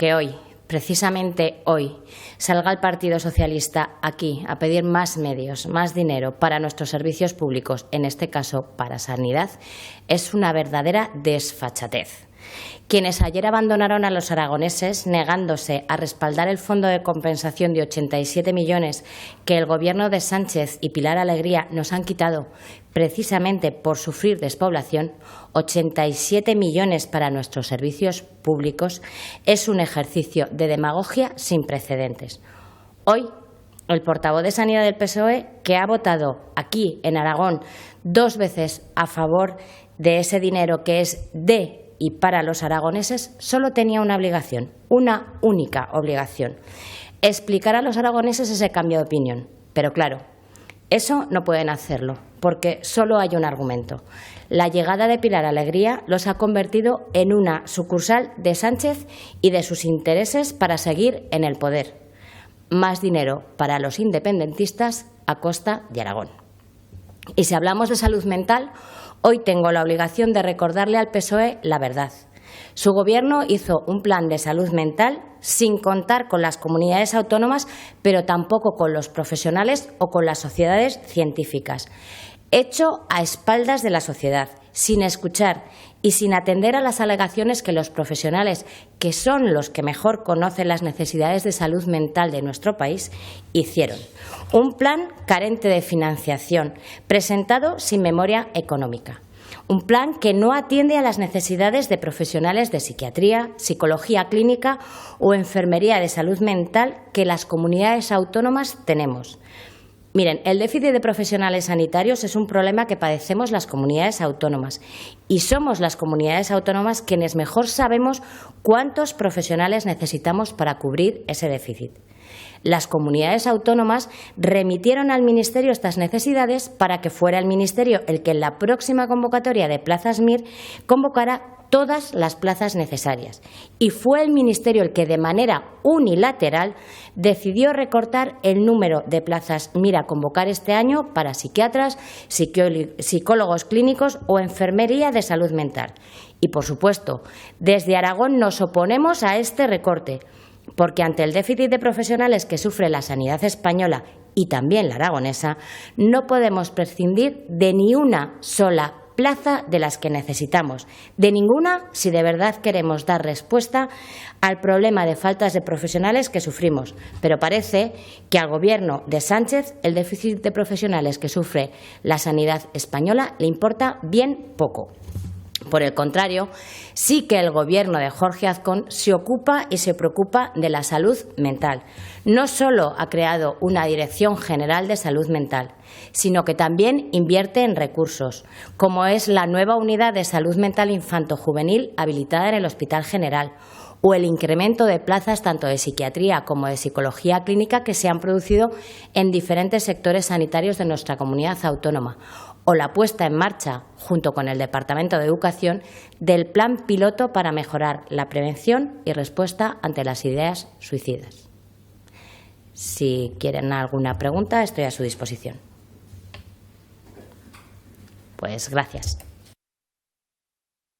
que hoy, precisamente hoy, salga el Partido Socialista aquí a pedir más medios, más dinero para nuestros servicios públicos, en este caso para sanidad, es una verdadera desfachatez. Quienes ayer abandonaron a los aragoneses negándose a respaldar el fondo de compensación de 87 millones que el Gobierno de Sánchez y Pilar Alegría nos han quitado precisamente por sufrir despoblación, 87 millones para nuestros servicios públicos, es un ejercicio de demagogia sin precedentes. Hoy, el portavoz de Sanidad del PSOE, que ha votado aquí en Aragón 2 veces a favor de ese dinero que es de y para los aragoneses, solo tenía una obligación, una única obligación: explicar a los aragoneses ese cambio de opinión. Pero claro, eso no pueden hacerlo, porque solo hay un argumento. La llegada de Pilar Alegría los ha convertido en una sucursal de Sánchez y de sus intereses para seguir en el poder. Más dinero para los independentistas a costa de Aragón. Y si hablamos de salud mental, hoy tengo la obligación de recordarle al PSOE la verdad. Su Gobierno hizo un plan de salud mental sin contar con las comunidades autónomas, pero tampoco con los profesionales o con las sociedades científicas. Hecho a espaldas de la sociedad, sin escuchar y sin atender a las alegaciones que los profesionales, que son los que mejor conocen las necesidades de salud mental de nuestro país, hicieron. Un plan carente de financiación, presentado sin memoria económica. Un plan que no atiende a las necesidades de profesionales de psiquiatría, psicología clínica o enfermería de salud mental que las comunidades autónomas tenemos. Miren, el déficit de profesionales sanitarios es un problema que padecemos las comunidades autónomas y somos las comunidades autónomas quienes mejor sabemos cuántos profesionales necesitamos para cubrir ese déficit. Las comunidades autónomas remitieron al Ministerio estas necesidades para que fuera el Ministerio el que en la próxima convocatoria de plazas MIR convocara todas las plazas necesarias. Y fue el Ministerio el que de manera unilateral decidió recortar el número de plazas MIR a convocar este año para psiquiatras, psicólogos clínicos o enfermería de salud mental. Y, por supuesto, desde Aragón nos oponemos a este recorte, porque ante el déficit de profesionales que sufre la sanidad española y también la aragonesa, no podemos prescindir de ni una sola plaza de las que necesitamos, de ninguna si de verdad queremos dar respuesta al problema de faltas de profesionales que sufrimos. Pero parece que al Gobierno de Sánchez el déficit de profesionales que sufre la sanidad española le importa bien poco. Por el contrario, sí que el Gobierno de Jorge Azcón se ocupa y se preocupa de la salud mental. No solo ha creado una Dirección General de Salud Mental, sino que también invierte en recursos, como es la nueva Unidad de Salud Mental Infanto-Juvenil habilitada en el Hospital General, o el incremento de plazas tanto de psiquiatría como de psicología clínica que se han producido en diferentes sectores sanitarios de nuestra comunidad autónoma, o la puesta en marcha, junto con el Departamento de Educación, del plan piloto para mejorar la prevención y respuesta ante las ideas suicidas. Si quieren alguna pregunta, estoy a su disposición. Pues gracias.